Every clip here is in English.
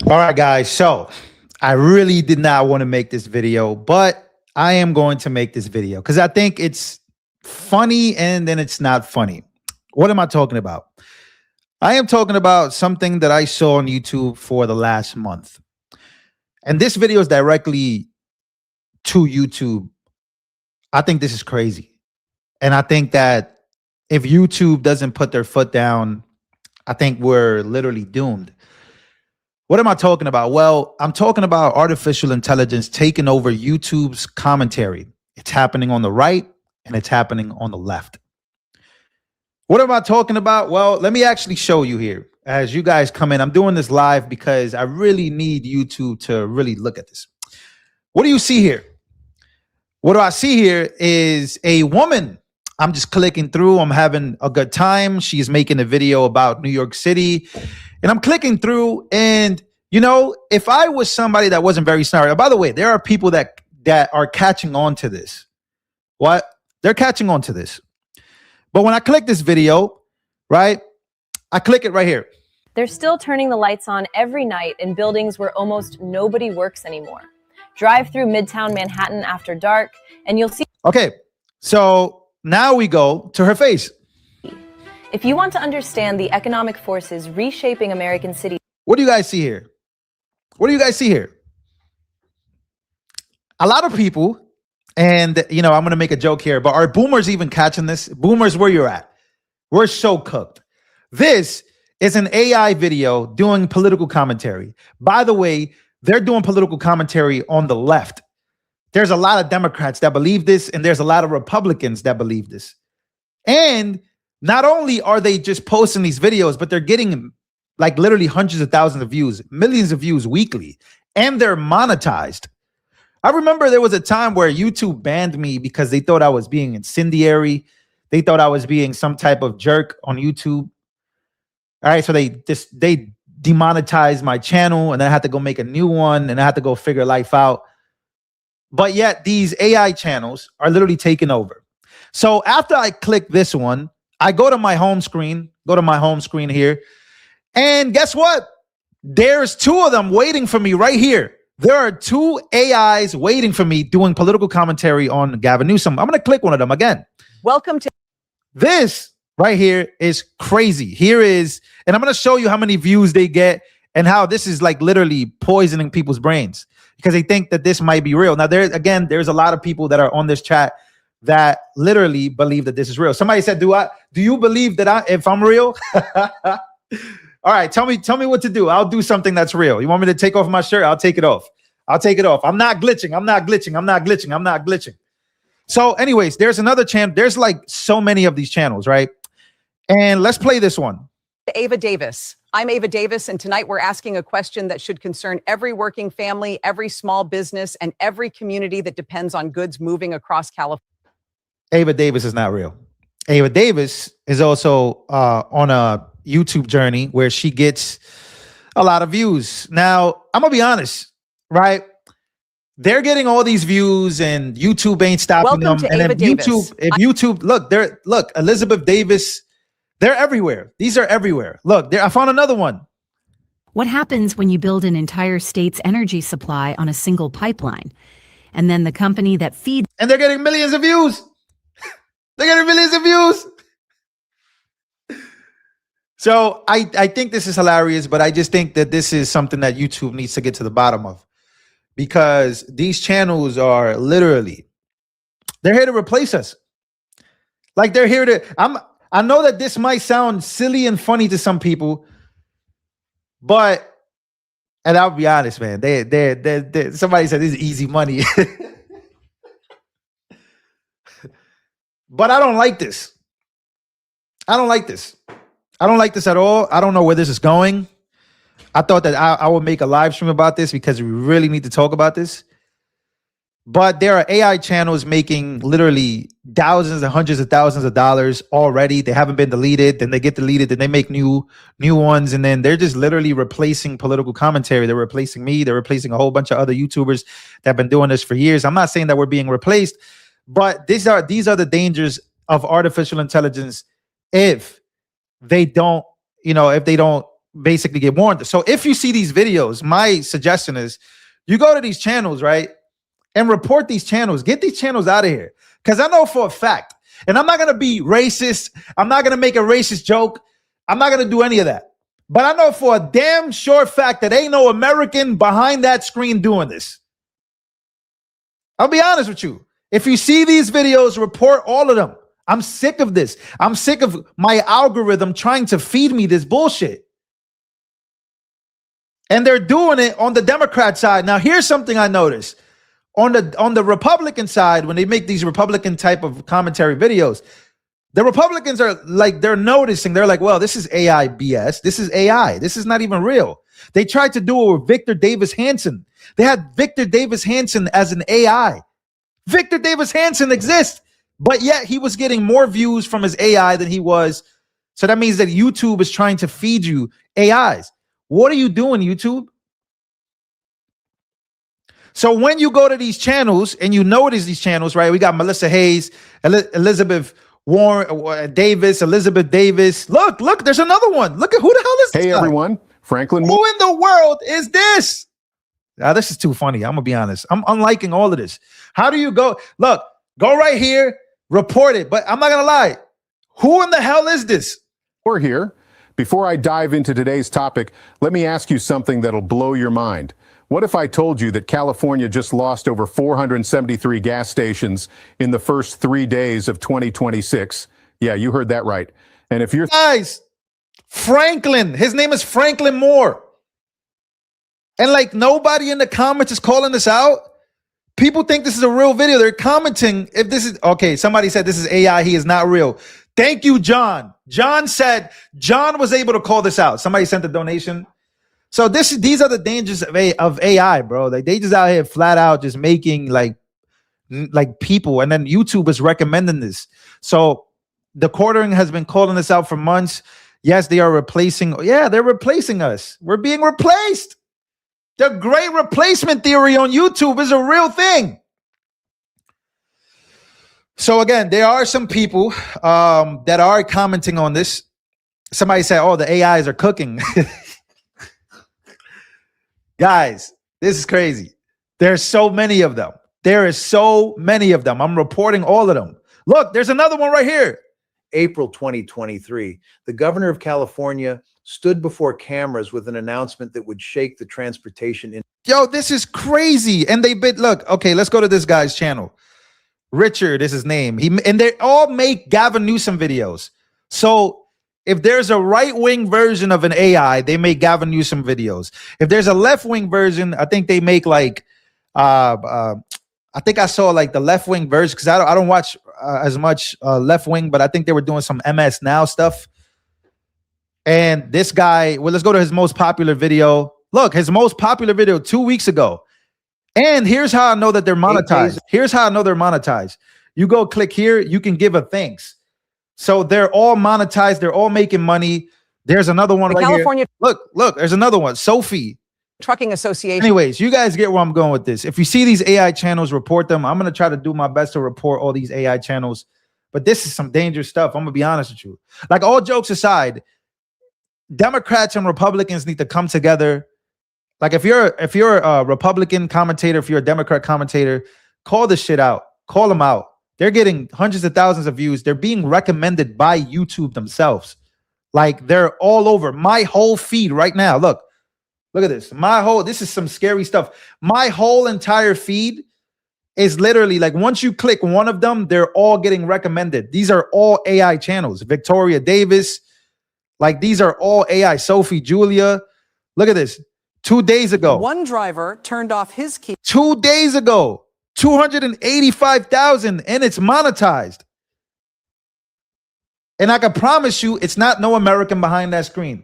All right, guys. So I really did not want to make this video, but I am going to make this video because I think it's funny and then it's not funny. What am I talking about? I am talking about something that I saw on YouTube for the last month. And this video is directly to YouTube. I think this is crazy. And I think that if YouTube doesn't put their foot down, I think we're literally doomed. What am I talking about? Well, I'm talking about artificial intelligence taking over YouTube's commentary. It's happening on the right and it's happening on the left. What am I talking about? Well, let me actually show you here as you guys come in. I'm doing this live because I really need YouTube to really look at this. What do you see here? What do I see here is a woman. I'm just clicking through. I'm having a good time. She's making a video about New York City. And I'm clicking through, and you know, if I was somebody that wasn't very smart, by the way, there are people that are catching on to this. What? They're catching on to this. But when I click this video, right, I click it right here. They're still turning the lights on every night in buildings where almost nobody works anymore. Drive through Midtown Manhattan after dark, and you'll see. Okay, so now we go to her face. If you want to understand the economic forces reshaping American cities. What do you guys see here? What do you guys see here? A lot of people, and you know, I'm going to make a joke here, but are boomers even catching this? Boomers, where you're at? We're so cooked. This is an AI video doing political commentary. By the way, they're doing political commentary on the left. There's a lot of Democrats that believe this, and there's a lot of Republicans that believe this. And not only are they just posting these videos, but they're getting like literally hundreds of thousands of views, millions of views weekly, and they're monetized. I remember there was a time where YouTube banned me because they thought I was being incendiary. They thought I was being some type of jerk on YouTube. All right, so they demonetized my channel, and I had to go make a new one, and I had to go figure life out. But yet these AI channels are literally taking over. So after I click this one, I go to my home screen, here. And guess what? There's two of them waiting for me right here. There are two AIs waiting for me doing political commentary on Gavin Newsom. I'm going to click one of them again. Welcome to this right here is crazy. Here is, and I'm going to show you how many views they get and how this is like literally poisoning people's brains because they think that this might be real. Now, there's a lot of people that are on this chat that literally believe that this is real. Somebody said, do you believe that if I'm real? All right, tell me what to do. I'll do something that's real. You want me to take off my shirt? I'll take it off. I'm not glitching. So anyways, there's another channel. There's like so many of these channels, right? And let's play this one. Ava Davis. I'm Ava Davis, and tonight we're asking a question that should concern every working family, every small business, and every community that depends on goods moving across California. Ava Davis is not real. Ava Davis is also on a YouTube journey where she gets a lot of views. Now, I'm gonna be honest, right? They're getting all these views and YouTube ain't stopping them. And if YouTube, look, Elizabeth Davis, they're everywhere. These are everywhere. Look, I found another one. What happens when you build an entire state's energy supply on a single pipeline? And then the company that feeds... And they're getting millions of views. They're getting millions of views. So I think this is hilarious, but I just think that this is something that YouTube needs to get to the bottom of. Because these channels are literally, they're here to replace us. Like they're here to, I know that this might sound silly and funny to some people, but, and I'll be honest, man, they somebody said this is easy money. But I don't like this. I don't like this at all. I don't know where this is going. I thought that I would make a live stream about this because we really need to talk about this. But there are AI channels making literally thousands and hundreds of thousands of dollars already. They haven't been deleted. Then they get deleted. Then they make new ones. And then they're just literally replacing political commentary. They're replacing me. They're replacing a whole bunch of other YouTubers that have been doing this for years. I'm not saying that we're being replaced, but these are the dangers of artificial intelligence if they don't basically get warned. So if you see these videos, my suggestion is you go to these channels, right, and report these channels. Get these channels out of here. Because I know for a fact, and I'm not going to be racist. I'm not going to make a racist joke. I'm not going to do any of that. But I know for a damn sure fact that ain't no American behind that screen doing this. I'll be honest with you. If you see these videos, report all of them. I'm sick of this. I'm sick of my algorithm trying to feed me this bullshit. And they're doing it on the Democrat side. Now, here's something I noticed. On the Republican side, when they make these Republican type of commentary videos, the Republicans are like, they're noticing, they're like, well, this is AI BS. This is AI. This is not even real. They tried to do it with Victor Davis Hanson. They had Victor Davis Hanson as an AI. Victor Davis Hanson exists, but yet he was getting more views from his AI than he was. So that means that YouTube is trying to feed you AIs. What are you doing, YouTube? So when you go to these channels and you notice these channels, right? We got Melissa Hayes, Elizabeth Warren, Davis, Elizabeth Davis. Look, there's another one. Look at who the hell is this Hey, guy? everyone. Franklin. Who in the world is this? This is too funny. I'm going to be honest. I'm unliking all of this. How do you go? Look, go right here, report it. But I'm not going to lie. Who in the hell is this? We're here. Before I dive into today's topic, let me ask you something that'll blow your mind. What if I told you that California just lost over 473 gas stations in the first 3 days of 2026? Yeah, you heard that right. And if you're... Guys, Franklin, his name is Franklin Moore. And like nobody in the comments is calling this out. People think this is a real video. They're commenting if this is... Okay, somebody said this is AI. He is not real. Thank you, John. John said John was able to call this out. Somebody sent a donation. So these are the dangers of AI, bro. Like they just out here flat out just making like people, and then YouTube is recommending this. So the quartering has been calling this out for months. Yes, they are replacing. Yeah, they're replacing us. We're being replaced. The great replacement theory on YouTube is a real thing. So again, there are some people that are commenting on this. Somebody said, "Oh, the AIs are cooking." Guys, this is crazy. There's so many of them. There is so many of them. I'm reporting all of them. Look, there's another one right here. April 2023, the governor of California stood before cameras with an announcement that would shake the transportation industry. Yo, this is crazy. And look, okay, let's go to this guy's channel. Richard is his name. And they all make Gavin Newsom videos. So if there's a right-wing version of an AI, they make Gavin Newsom videos. If there's a left-wing version, I think they make like, I think I saw like the left-wing version because I don't watch as much left-wing, but I think they were doing some MS Now stuff. And this guy, well, let's go to his most popular video. Look, his most popular video 2 weeks ago. And here's how I know that they're monetized. Here's how I know they're monetized. You go click here, you can give a thanks. So they're all monetized. They're all making money. There's another one right California here. Look, there's another one. Sophie. Trucking Association. Anyways, you guys get where I'm going with this. If you see these AI channels, report them. I'm going to try to do my best to report all these AI channels. But this is some dangerous stuff. I'm going to be honest with you. Like all jokes aside, Democrats and Republicans need to come together. Like if you're a Republican commentator, if you're a Democrat commentator, call this shit out. Call them out. They're getting hundreds of thousands of views. They're being recommended by YouTube themselves. Like they're all over my whole feed right now. Look at this. This is some scary stuff. My whole entire feed is literally like once you click one of them, they're all getting recommended. These are all AI channels. Victoria Davis. Like these are all AI. Sophie, Julia. Look at this. 2 days ago. One driver turned off his key. 2 days ago. 285,000 and it's monetized. And I can promise you it's not no American behind that screen.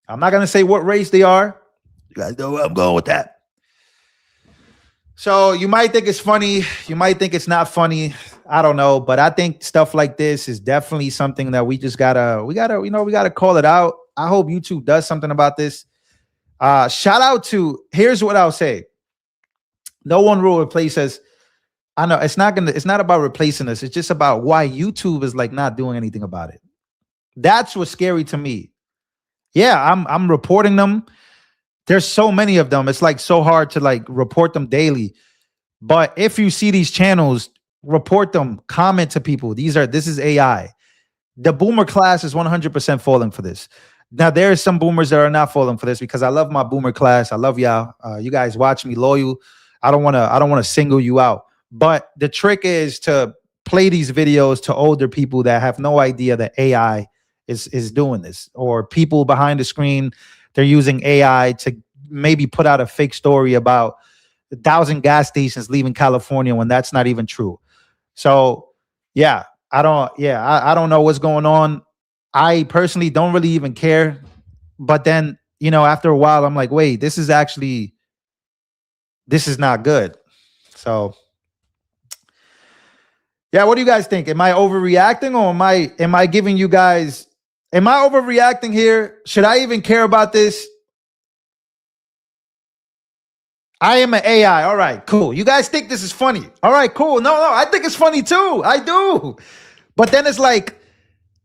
I'm not going to say what race they are. You guys know where I'm going with that. So you might think it's funny. You might think it's not funny. I don't know. But I think stuff like this is definitely something that we just gotta call it out. I hope YouTube does something about this. Shout out to, here's what I'll say. No one will replace us. I know it's not about replacing us. It's just about why YouTube is like not doing anything about it. That's what's scary to me. yeah, I'm reporting them. There's so many of them. It's like so hard to like report them daily. But if you see these channels, report them, comment to people. This is AI. The boomer class is 100% falling for this. Now there are some boomers that are not falling for this because I love my boomer class. I love y'all. You guys watch me loyal. I don't want to single you out. But the trick is to play these videos to older people that have no idea that AI is doing this, or people behind the screen. They're using AI to maybe put out a fake story about 1,000 gas stations leaving California when that's not even true. So yeah, I don't know what's going on. I personally don't really even care. But then, after a while, I'm like, wait, this is not good. So yeah, what do you guys think? Am I overreacting, or am I giving you guys, am I overreacting here? Should I even care about this? I am an AI. All right, cool. You guys think this is funny? All right, cool. No, I think it's funny too. I do. But then it's like,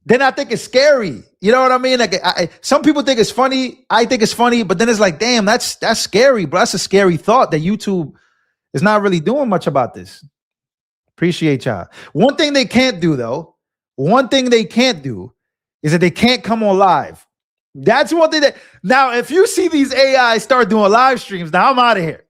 then I think it's scary. You know what I mean? Like, some people think it's funny. I think it's funny, but then it's like, damn, that's scary, bro. That's a scary thought that YouTube is not really doing much about this. Appreciate y'all. One thing they can't do, though, is that they can't come on live. That's one thing that, now, if you see these AI start doing live streams, now I'm out of here.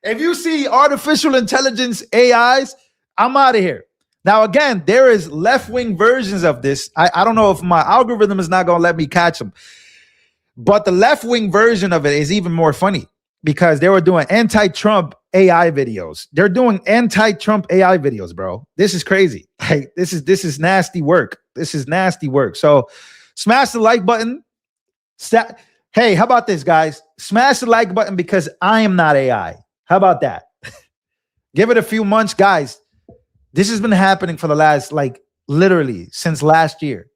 If you see artificial intelligence AIs, I'm out of here. Now, again, there is left-wing versions of this. I don't know if my algorithm is not going to let me catch them. But the left-wing version of it is even more funny because they were doing anti-Trump AI videos. They're doing anti-Trump AI videos, bro. This is crazy. Like, this is nasty work. This is nasty work. So smash the like button. Hey, how about this, guys? Smash the like button because I am not AI. How about that? Give it a few months, guys. This has been happening for the last, like, literally since last year.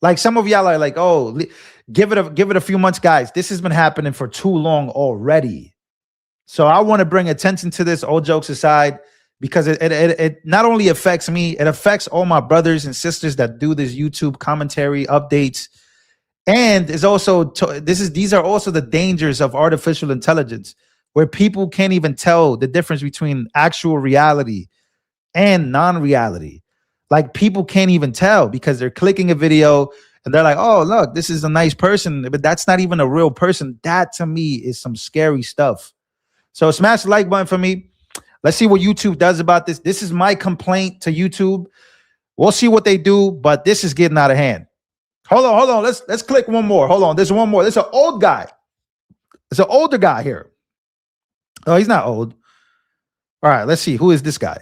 Like, some of y'all are like, oh, give it a few months, guys. This has been happening for too long already. So I want to bring attention to this, all jokes aside, because it not only affects me, it affects all my brothers and sisters that do this YouTube commentary updates. And is also these are also the dangers of artificial intelligence, where people can't even tell the difference between actual reality and non-reality. Like, people can't even tell because they're clicking a video and they're like, oh, look, this is a nice person, but that's not even a real person. That to me is some scary stuff. So smash the like button for me. Let's see what YouTube does about this. This is my complaint to YouTube. We'll see what they do, but this is getting out of hand. Hold on. Let's click one more. Hold on. There's one more. There's an old guy. There's an older guy here. Oh, he's not old. All right, let's see. Who is this guy?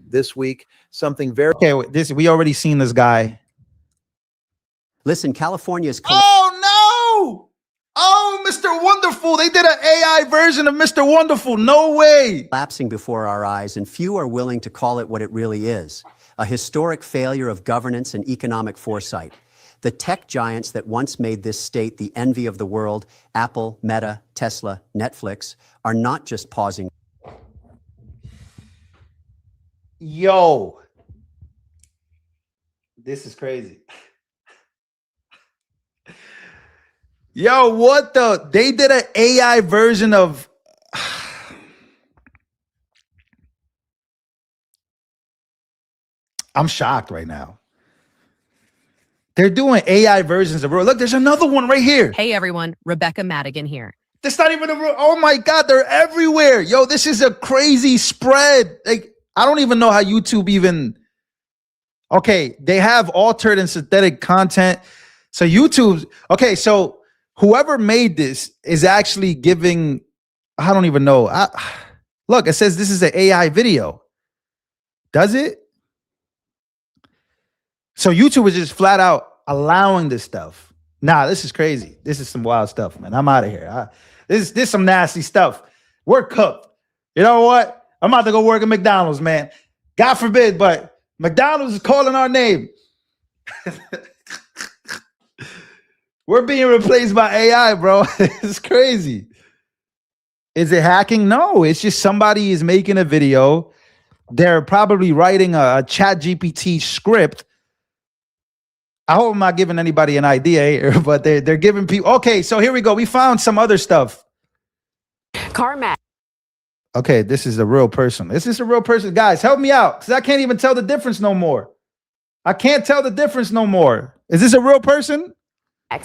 This week, something very... Okay, we already seen this guy. Listen, California's... Oh, no! Oh, Mr. Wonderful. They did an AI version of Mr. Wonderful. No way. Collapsing before our eyes, and few are willing to call it what it really is. A historic failure of governance and economic foresight. The tech giants that once made this state the envy of the world, Apple, Meta, Tesla, Netflix, are not just pausing. Yo, this is crazy. Yo, what the? They did an AI version of... I'm shocked right now. They're doing AI versions of... Look, there's another one right here. Hey everyone, Rebecca Madigan here. That's not even a... Oh my God, they're everywhere. Yo, this is a crazy spread. Like, I don't even know how YouTube even... Okay, they have altered and synthetic content. So YouTube's... Okay, so whoever made this is actually giving... I don't even know. Look, it says this is an AI video. Does it? So YouTube is just flat out allowing this stuff. Nah, this is crazy. This is some wild stuff, man. I'm out of here. This is some nasty stuff. We're cooked. You know what? I'm about to go work at McDonald's, man. God forbid, but McDonald's is calling our name. We're being replaced by AI, bro. It's crazy. Is it hacking? No, it's just somebody is making a video. They're probably writing a chat GPT script. I hope I'm not giving anybody an idea here, but they're giving people. Okay, so here we go. We found some other stuff. CarMax. Okay, this is a real person. Is this a real person? Guys, help me out, because I can't even tell the difference no more. I can't tell the difference no more. Is this a real person?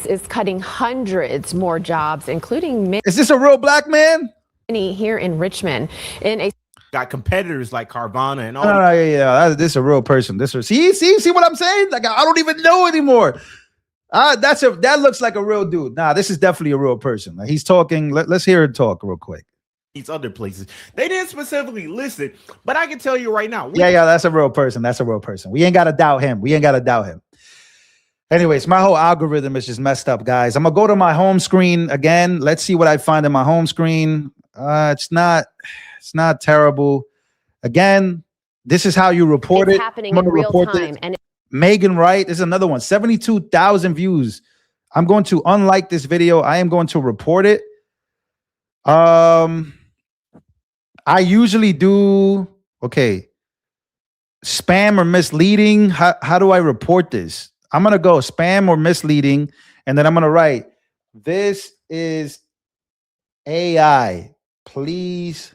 Is cutting hundreds more jobs, including Is this a real black man? many here in Richmond. In a got competitors like Carvana and all. Yeah. This is a real person. This is see what I'm saying? Like I don't even know anymore. That looks like a real dude. Nah, this is definitely a real person. Like, he's talking. Let's hear it talk real quick. These other places, they didn't specifically list it, but I can tell you right now. Yeah, that's a real person. That's a real person. We ain't got to doubt him. Anyways, my whole algorithm is just messed up, guys. I'm gonna go to my home screen again. Let's see what I find in my home screen. It's not terrible. Again, this is how you report it. happening in real time. And Megan Wright, this is another one. 72,000 views. I'm going to unlike this video. I am going to report it. I usually do spam or misleading. How do I report this? I'm gonna go spam or misleading, and then I'm gonna write, this is AI. Please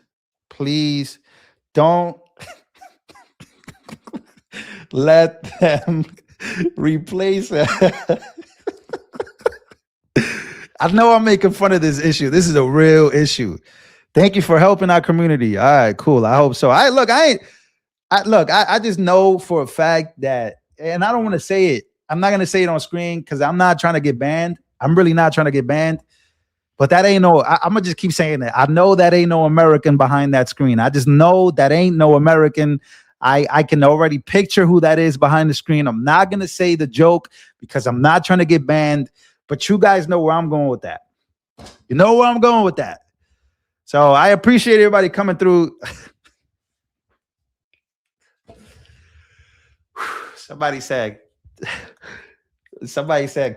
don't let them replace it. I know I'm making fun of this issue. This is a real issue. Thank you for helping our community. All right, cool. I hope so. I just know for a fact that, and I don't want to say it. I'm not going to say it on screen because I'm not trying to get banned. I'm really not trying to get banned. But that ain't no, I'm going to just keep saying that. I know that ain't no American behind that screen. I just know that ain't no American. I can already picture who that is behind the screen. I'm not going to say the joke because I'm not trying to get banned. But you guys know where I'm going with that. You know where I'm going with that. So I appreciate everybody coming through. Somebody said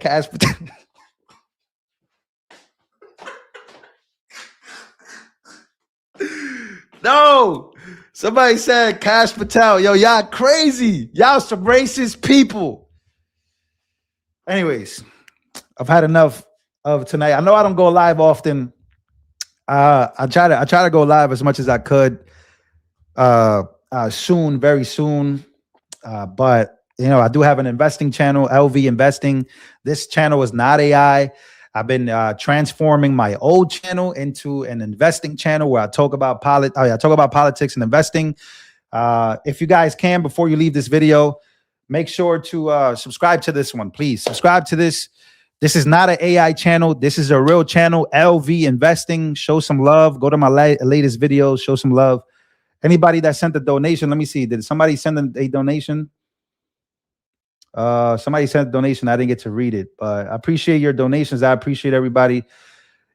cash. No, somebody said Cash Patel. Yo, y'all crazy. Y'all some racist people. Anyways, I've had enough of tonight. I know I don't go live often. I try to go live as much as I could. Soon, very soon. But you know, I do have an investing channel, LV Investing. This channel is not AI. I've been transforming my old channel into an investing channel where I talk about politics and investing. If you guys can, before you leave this video, make sure to subscribe to this one, please. Subscribe to this. This is not an AI channel. This is a real channel, LV Investing. Show some love. Go to my latest videos. Show some love. Anybody that sent a donation, let me see. Did somebody send a donation? Somebody sent a donation. I didn't get to read it, but I appreciate your donations. I appreciate everybody.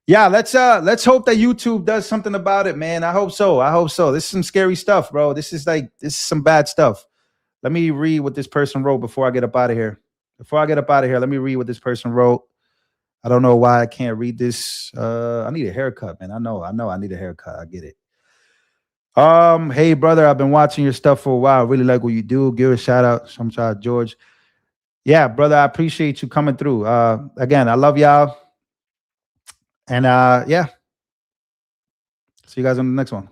Yeah, let's hope that YouTube does something about it, man. I hope so. This is some scary stuff, bro. This is some bad stuff. Let me read what this person wrote before I get up out of here. Let me read what this person wrote. I don't know why I can't read this. I need a haircut, man. I know I need a haircut. I get it. Hey brother, I've been watching your stuff for a while. I really like what you do. Give a shout out. Some shout out, George. Yeah, brother, I appreciate you coming through. Again, I love y'all. And yeah. See you guys on the next one.